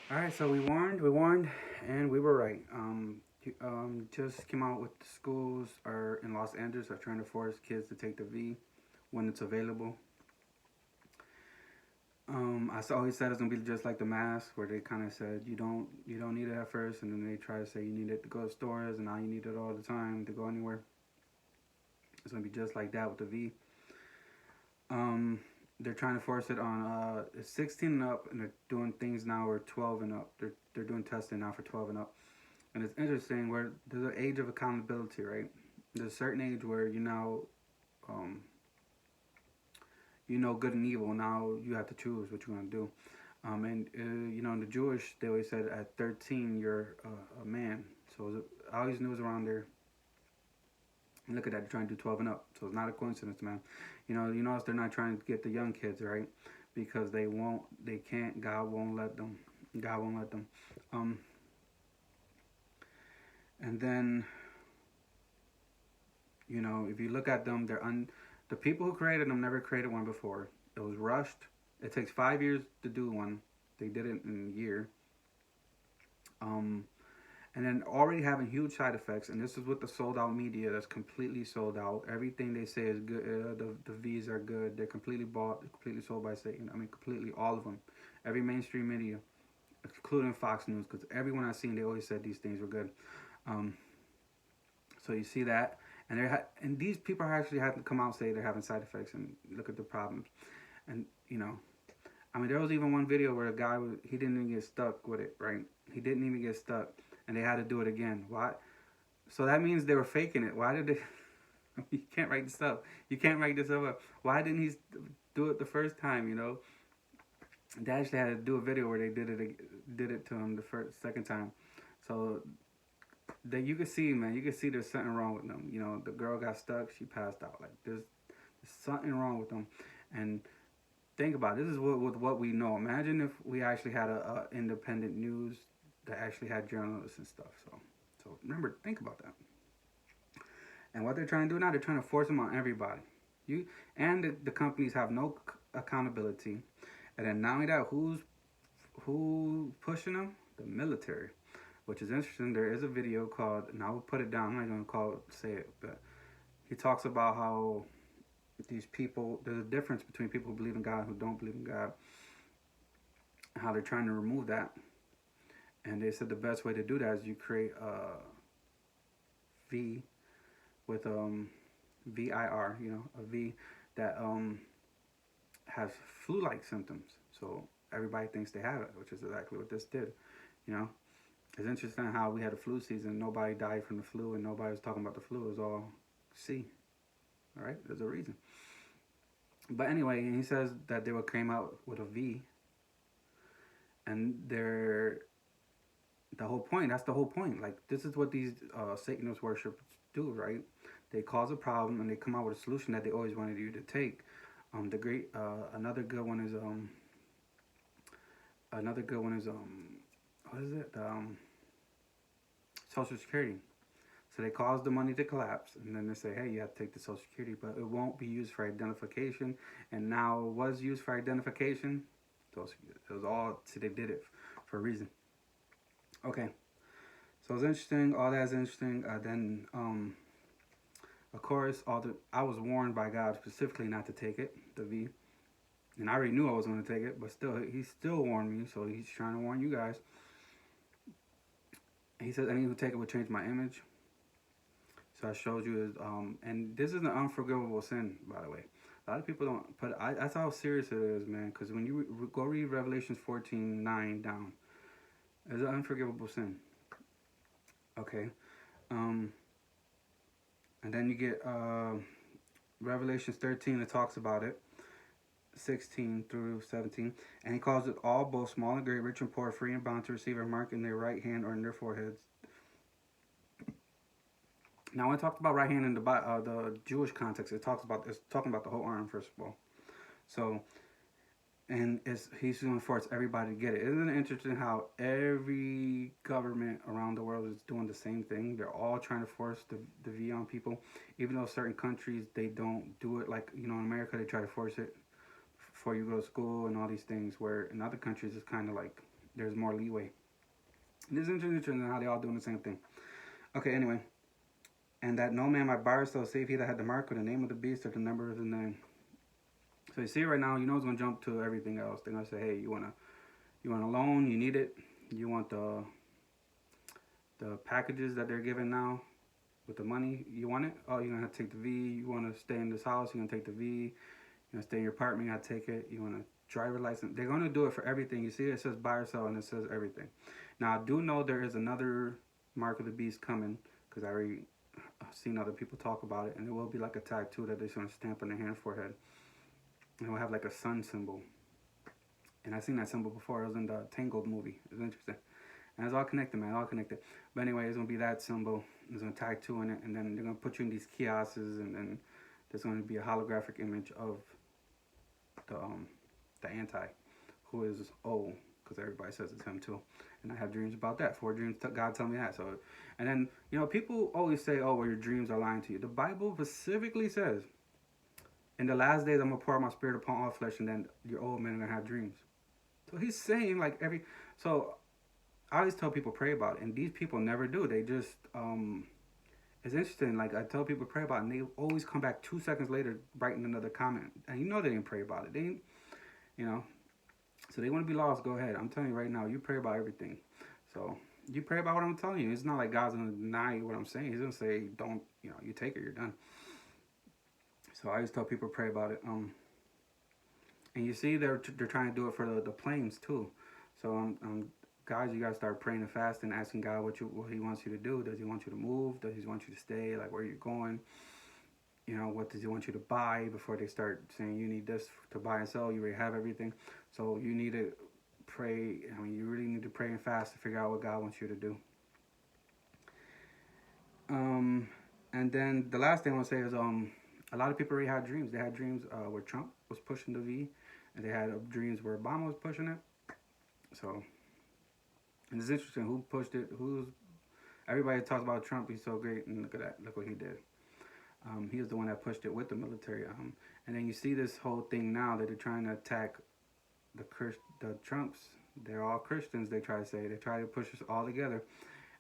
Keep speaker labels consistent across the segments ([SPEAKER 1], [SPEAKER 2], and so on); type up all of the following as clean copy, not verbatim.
[SPEAKER 1] All right, so we warned, and we were right. Just came out with the schools are in Los Angeles are trying to force kids to take the V when it's available. I saw he said it's gonna be just like the mask, where they kind of said you don't need it at first, and then they try to say you need it to go to stores, and now you need it all the time to go anywhere. It's gonna be just like that with the V. Um, they're trying to force it on 16 and up, and they're doing things now where 12 and up. They're doing testing now for 12 and up. And it's interesting where there's an age of accountability, right? There's a certain age where um, you know good and evil. Now you have to choose what you're gonna do. In the Jewish, they always said at 13 you're a man. So I always knew it was around there. And look at that, they're trying to do 12 and up. So it's not a coincidence, man. You notice they're not trying to get the young kids, right? Because they can't. God won't let them. God won't let them. Um, and then if you look at them, the people who created them never created one before. It was rushed. It takes 5 years to do one. They did it in a year. Um, and then already having huge side effects. And this is with the sold out media that's completely sold out. Everything they say is good. The V's are good. They're completely bought, completely sold by Satan. I mean, completely all of them. Every mainstream media, including Fox News, because everyone I've seen, they always said these things were good. Um, so you see that, and and these people are actually have to come out and say they're having side effects and look at the problems. And I mean, there was even one video where a guy he didn't even get stuck with it, right? He didn't even get stuck, and they had to do it again. Why? So that means they were faking it. Why did they? You can't write this up. You can't write this up. Why didn't he do it the first time? They actually had to do a video where they did it to him the second time. So that you could see, man, you could see there's something wrong with them. The girl got stuck. She passed out. Like there's something wrong with them. And think about it, this is what we know. Imagine if we actually had a independent news that actually had journalists and stuff. So remember, think about that. And what they're trying to do now, they're trying to force them on everybody. You and the companies have no accountability. And then not only that, who pushing them? The military, which is interesting. There is a video called, and I will put it down. I'm not gonna say it, but he talks about how these people, there's a difference between people who believe in God and who don't believe in God, how they're trying to remove that. And they said the best way to do that is you create a V with VIR, a V that has flu-like symptoms. So everybody thinks they have it, which is exactly what this did. You know, it's interesting how we had a flu season, nobody died from the flu, and nobody was talking about the flu. It was all C. All right, there's a reason. But anyway, he says that they would came out with a V, and they're the whole point. That's the whole point. Like this is what these Satanist worshippers do, right? They cause a problem and they come out with a solution that they always wanted you to take. The great another good one is what is it? Social Security. So they cause the money to collapse, and then they say, "Hey, you have to take the Social Security, but it won't be used for identification." And now it was used for identification. So it was all. So they did it for a reason. Okay, so it's interesting. All that's interesting. Then, of course, I was warned by God specifically not to take it, the V, and I already knew I was going to take it, but still, He still warned me. So He's trying to warn you guys. He says, "Anyone who take it will change my image." So I showed you is and this is an unforgivable sin, by the way. A lot of people don't put. That's how serious it is, man. Because when you go read Revelations 14:9 down, it's an unforgivable sin. Okay, um, and then you get Revelations 13 that talks about it, 16 through 17, and he calls it all, both small and great, rich and poor, free and bound, to receive a mark in their right hand or in their foreheads. Now, when I talked about right hand in the Jewish context, it's talking about the whole arm first of all. So, and he's going to force everybody to get it. Isn't it interesting how every government around the world is doing the same thing? They're all trying to force the V on people, even though certain countries they don't do it. Like in America they try to force it before you go to school and all these things. Where in other countries it's kind of like there's more leeway. And this is interesting how they all doing the same thing. Okay, anyway. And that no man might buy or sell save he that had the mark or the name of the beast or the number of his name. So you see right now, you know it's gonna jump to everything else. They're gonna say, hey, you want a loan, you need it. You want the packages that they're giving now with the money, you want it? Oh, you're gonna have to take the V. You wanna stay in this house, you're gonna take the V. You're gonna stay in your apartment, you gotta take it. You want a driver license. They're gonna do it for everything. You see it says buy or sell and it says everything. Now I do know there is another mark of the beast coming, because I already seen other people talk about it, and it will be like a tattoo that they're gonna stamp on their hand forehead. And it will have like a sun symbol. And I seen that symbol before. It was in the Tangled movie. It was interesting. And it's all connected, man. All connected. But anyway, it's going to be that symbol. There's going to tattoo in it. And then they're going to put you in these kiosks. And then there's going to be a holographic image of the anti, who is O. Because everybody says it's him too. And I have dreams about that. 4 dreams. God tell me that. So, and then, you know, people always say, oh, well, your dreams are lying to you. The Bible specifically says, in the last days, I'm going to pour out my spirit upon all flesh. And then your old men are going to have dreams. So he's saying like so I always tell people pray about it, and these people never do. They just it's interesting. Like I tell people pray about it, and they always come back 2 seconds later writing another comment, and you know they didn't pray about it. They didn't, you know. So they want to be lost. Go ahead. I'm telling you right now, you pray about everything. So you pray about what I'm telling you. It's not like God's gonna deny you what I'm saying. He's gonna say, don't, you know, you take it, you're done. So I always tell people pray about it. And you see, they're trying to do it for the planes too. So guys, you gotta start praying and fasting, asking God what He wants you to do. Does He want you to move? Does He want you to stay? Like where you're going? You know, what does He want you to buy before they start saying you need this to buy and sell? You already have everything, so you need to pray. I mean, you really need to pray and fast to figure out what God wants you to do. And then the last thing I want to say is a lot of people already had dreams. They had dreams where Trump was pushing the V. And they had dreams where Obama was pushing it. So, and it's interesting who pushed it. Everybody talks about Trump. He's so great, and look at that. Look what he did. He was the one that pushed it with the military. And then you see this whole thing now that they're trying to attack the Trumps. They're all Christians. They try to say they try to push us all together,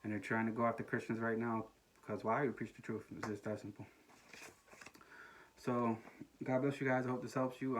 [SPEAKER 1] and they're trying to go after Christians right now because why? We preach the truth. It's just that simple. So, God bless you guys. I hope this helps you.